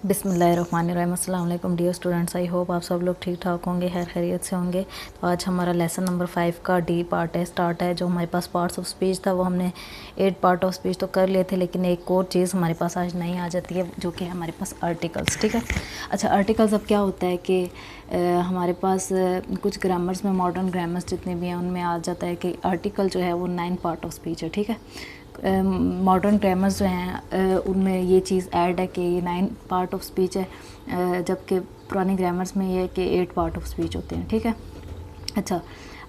बिस्मिल्लाहिर्रहमानिर्रहीम। अस्सलाम वालेकुम डियर स्टूडेंट्स, आई होप आप सब लोग ठीक ठाक होंगे, खैर खैरियत से होंगे। तो आज हमारा लेसन नंबर 5 का डी पार्ट है, स्टार्ट है। जो हमारे पास पार्ट्स ऑफ स्पीच था वो हमने 8 पार्ट ऑफ स्पीच तो कर लिए थे, लेकिन एक और चीज़ हमारे पास आज नई आ जाती है जो कि है हमारे पास आर्टिकल्स। ठीक है, अच्छा आर्टिकल्स अब क्या होता है कि हमारे पास कुछ ग्रामर्स में, मॉडर्न ग्रामर्स जितने भी हैं उनमें आ जाता है कि आर्टिकल जो है वो 9 पार्ट ऑफ स्पीच है। ठीक है, मॉडर्न ग्रामर्स जो हैं उनमें ये चीज़ ऐड है कि ये 9 पार्ट ऑफ स्पीच है, जबकि पुराने ग्रामर्स में ये है कि 8 पार्ट ऑफ स्पीच होते हैं। ठीक है, अच्छा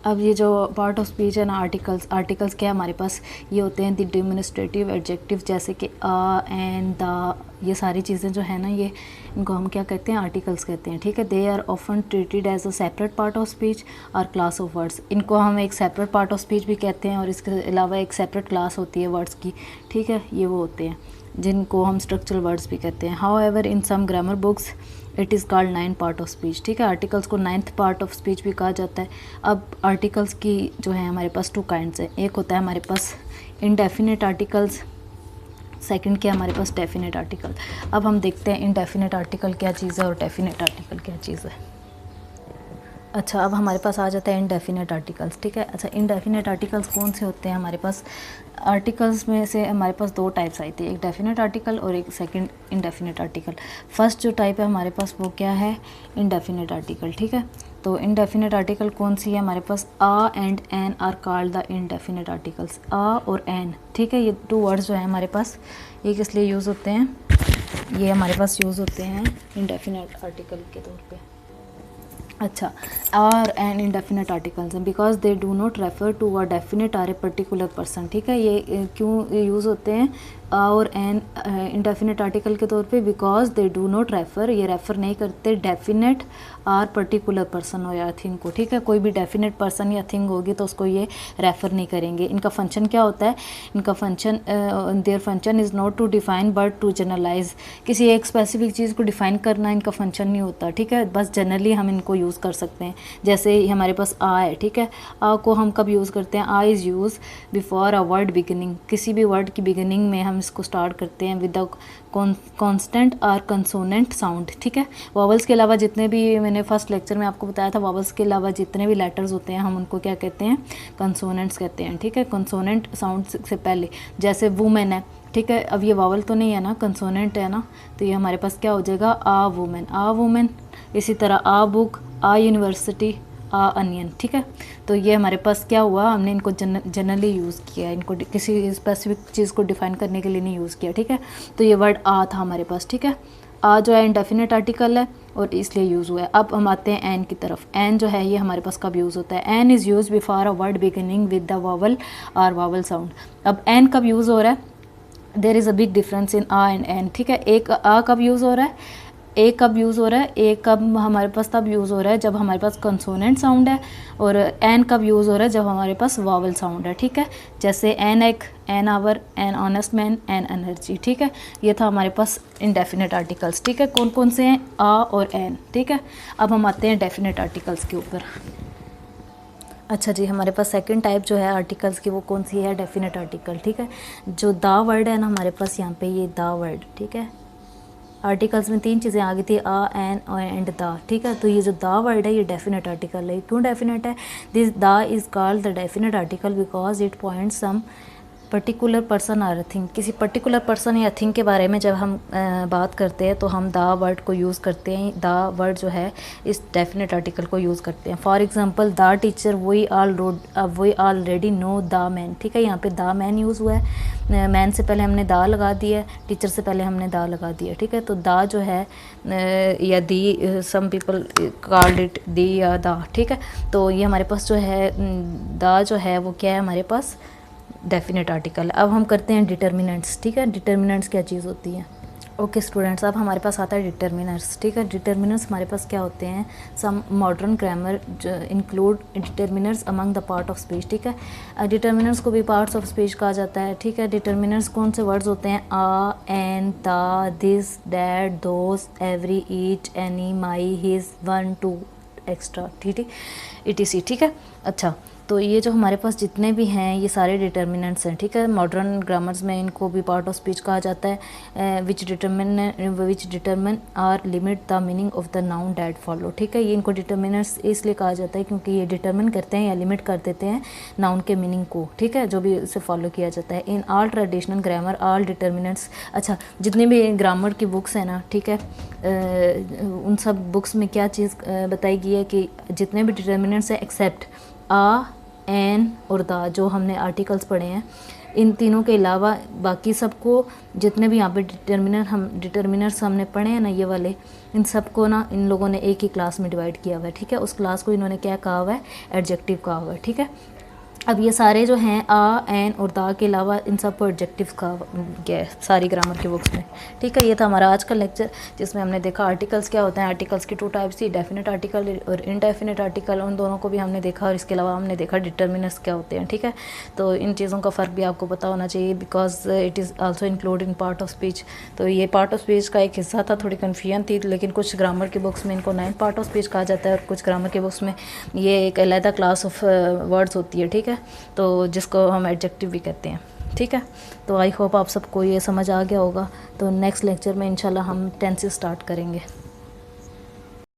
अब ये जो पार्ट ऑफ स्पीच है ना, आर्टिकल्स क्या है हमारे पास, ये होते हैं द डिमोन्स्ट्रेटिव एडजेक्टिव, जैसे कि आ एंड द, ये सारी चीज़ें जो है ना, ये इनको हम क्या कहते हैं, आर्टिकल्स कहते हैं। ठीक है, they are often treated as a separate part of speech और क्लास ऑफ वर्ड्स। इनको हम एक सेपरेट पार्ट ऑफ स्पीच भी कहते हैं और इसके अलावा एक सेपरेट क्लास होती है वर्ड्स की। ठीक है, ये वो होते हैं जिनको हम स्ट्रक्चरल वर्ड्स भी कहते हैं। However in some grammar books it is called 9 part of speech. ठीक है, आर्टिकल्स को 9th पार्ट ऑफ स्पीच भी कहा जाता है। अब आर्टिकल्स की जो है हमारे पास 2 काइंड्स हैं। एक होता है हमारे पास इनडेफिनेट आर्टिकल्स, सेकंड क्या हमारे पास डेफिनेट आर्टिकल। अब हम देखते हैं इनडेफिनेट आर्टिकल क्या चीज़ है और डेफिनेट आर्टिकल क्या चीज़ है। अच्छा, अब हमारे पास आ जाता है इनडेफिनेट आर्टिकल्स। ठीक है, अच्छा इनडेफिनेट आर्टिकल्स कौन से होते हैं हमारे पास? आर्टिकल्स में से हमारे पास 2 टाइप्स आई थी, एक डेफिनेट आर्टिकल और एक सेकंड इनडेफिनेट आर्टिकल। फर्स्ट जो टाइप है हमारे पास वो क्या है, इनडेफिनेट आर्टिकल। ठीक है, तो इनडेफिनेट आर्टिकल कौन सी है हमारे पास? A and an are called the indefinite articles. A और एन, ठीक है, ये 2 वर्ड्स जो है हमारे पास, ये किस लिए यूज़ होते हैं? ये हमारे पास यूज़ होते हैं इनडेफिनेट आर्टिकल के तौर पे। अच्छा, आर एन इंडेफिनेट आर्टिकल्स हैं because they do not refer to a definite or a particular person. ठीक है, ये क्यों यूज़ होते हैं और एन इंडेफिनेट आर्टिकल के तौर पे? Because they do not refer, ये रेफ़र नहीं करते डेफिनेट आर पर्टिकुलर पर्सन हो या थिंग को। ठीक है, कोई भी डेफिनेट पर्सन या थिंग होगी तो उसको ये रेफ़र नहीं करेंगे। इनका फंक्शन क्या होता है? इनका function, their function is not to define but to generalise. किसी एक स्पेसिफिक चीज़ को डिफ़ाइन करना इनका फंक्शन नहीं होता। ठीक है, बस जनरली हम इनको यूज़ कर सकते हैं। जैसे हमारे पास आ है, ठीक है, आ को हम कब यूज़ करते हैं? A is use before a word beginning. किसी भी वर्ड की बिगिनिंग में हम इसको स्टार्ट करते हैं विद द कॉन्स्टेंट और कंसोनेंट साउंड। ठीक है, वॉवल्स के अलावा जितने भी, मैंने फर्स्ट लेक्चर में आपको बताया था, वॉवल्स के अलावा जितने भी लेटर्स होते हैं हम उनको क्या कहते हैं? कंसोनेंट्स कहते हैं। ठीक है, कंसोनेंट साउंड से पहले, जैसे वुमेन है, ठीक है, अब ये वावल तो नहीं है ना, कंसोनेंट है ना, तो ये हमारे पास क्या हो जाएगा? आ वुमेन, आ वुमेन। इसी तरह आ बुक, आ यूनिवर्सिटी, आ अनियन। ठीक है, तो ये हमारे पास क्या हुआ, हमने इनको जनरली यूज़ किया, इनको किसी स्पेसिफिक चीज़ को डिफ़ाइन करने के लिए नहीं यूज़ किया। ठीक है, तो ये वर्ड आ था हमारे पास। ठीक है, आ जो है इंडेफिनेट आर्टिकल है और इसलिए यूज़ हुआ है। अब हम आते हैं एन की तरफ। एन जो है ये हमारे पास कब यूज़ होता है? An is use before a word beginning with the vowel और वावल साउंड। अब एन कब यूज़ हो रहा है? There is a big difference in a and an. ठीक है, एक आ कब यूज़ हो रहा है, ए कब यूज़ हो रहा है, ए कब हमारे पास तब यूज़ हो रहा है जब हमारे पास कंसोनेंट साउंड है, और एन कब यूज़ हो रहा है जब हमारे पास वावल साउंड है। ठीक है, जैसे एन एक, an hour, an honest man, an energy. ठीक है, ये था हमारे पास इनडेफिनेट आर्टिकल्स। ठीक है, कौन कौन से हैं? आ और एन। ठीक है, अब हम आते हैं डेफिनेट आर्टिकल्स के ऊपर। अच्छा जी, हमारे पास सेकंड टाइप जो है आर्टिकल्स की वो कौन सी है? Definite article. ठीक है, जो दा वर्ड है ना हमारे पास यहाँ पे, ये दा वर्ड, ठीक है, आर्टिकल्स में 3 चीज़ें आ गई थी, आ एन एंड दा। ठीक है, तो ये जो दा वर्ड है ये डेफिनेट आर्टिकल है। क्यों डेफिनेट है? This the is called the definite article because it points some particular person और थिंग। किसी पर्टिकुलर पर्सन या थिंग के बारे में जब हम बात करते हैं तो हम दा वर्ड को यूज़ करते हैं। दा वर्ड जो है इस डेफिनेट आर्टिकल को यूज़ करते हैं। फॉर एग्जांपल, दा टीचर वी ऑलरेडी नो दा मैन। ठीक है, यहाँ पे दा मैन यूज़ हुआ है, मैन से पहले हमने दा लगा दिया, टीचर से पहले हमने दा लगा दिया। ठीक है, तो दा जो है या the, some people called it the या दा। ठीक है, तो ये हमारे पास जो है दा जो है वो क्या है हमारे पास? Definite article. अब हम करते हैं डिटर्मिनेंट्स। ठीक है, डिटर्मिनेंट्स क्या चीज़ होती है? ओके स्टूडेंट्स, अब हमारे पास आता है डिटर्मिनर्स। ठीक है, डिटर्मिनर्स हमारे पास क्या होते हैं? Some modern grammar include determiners among the part of speech. ठीक है, डिटर्मिनर्स को भी पार्ट्स ऑफ स्पीच कहा जाता है। ठीक है, डिटर्मिनर्स कौन से वर्ड्स होते हैं? A, an, the, this, that, those, every, each, any, my, his, one, two, extra, ठीक है, etc। ठीक है, अच्छा तो ये जो हमारे पास जितने भी हैं ये सारे डिटर्मिनेंट्स हैं, ठीक है। मॉडर्न ग्रामर्स में इनको भी पार्ट ऑफ स्पीच कहा जाता है, which determine or limit the meaning of the noun that follow, ठीक है। ये इनको डिटर्मिनेंट्स इसलिए कहा जाता है क्योंकि ये डिटर्मिन करते हैं या लिमिट कर देते हैं नाउन के मीनिंग को, ठीक है, जो भी इसे फॉलो किया जाता है। In all traditional grammar all determinants, अच्छा जितने भी ग्रामर की बुक्स हैं ना, ठीक है, उन सब बुक्स में क्या चीज़ बताई गई है कि जितने भी डिटर्मिनेंट्स हैं एक्सेप्ट आ, एन और दा, जो हमने आर्टिकल्स पढ़े हैं, इन तीनों के अलावा बाकी सबको, जितने भी यहाँ पे डिटर्मिनर्स हमने पढ़े हैं ना ये वाले, इन सबको ना इन लोगों ने एक ही क्लास में डिवाइड किया हुआ है, ठीक है। उस क्लास को इन्होंने क्या कहा हुआ है, एडजेक्टिव कहा हुआ है, ठीक है। अब ये सारे जो हैं आ, एन और दा के अलावा इन सब को एडजेक्टिव का गया है सारी ग्रामर की बुक्स में, ठीक है। ये था हमारा आज का लेक्चर जिसमें हमने देखा आर्टिकल्स क्या होते हैं। आर्टिकल्स की 2 टाइप्स थी, डेफिनेट आर्टिकल और इनडेफिनेट आर्टिकल, उन दोनों को भी हमने देखा और इसके अलावा हमने देखा डिटर्मिनर्स क्या होते हैं, ठीक है। तो इन चीज़ों का फ़र्क भी आपको पता होना चाहिए because it is also include in part of speech. तो ये पार्ट ऑफ स्पीच का एक हिस्सा था, थोड़ी कन्फ्यूजन थी, लेकिन कुछ ग्रामर की बुक्स में इनको 9 पार्ट ऑफ स्पीच कहा जाता है और कुछ ग्रामर की बुक्स में ये एक अलहदा क्लास ऑफ वर्ड्स होती है, ठीक है, तो जिसको हम एडजेक्टिव भी कहते हैं, ठीक है। तो आई होप आप सबको ये समझ आ गया होगा। तो नेक्स्ट लेक्चर में इंशाल्लाह हम टेंसेस स्टार्ट करेंगे।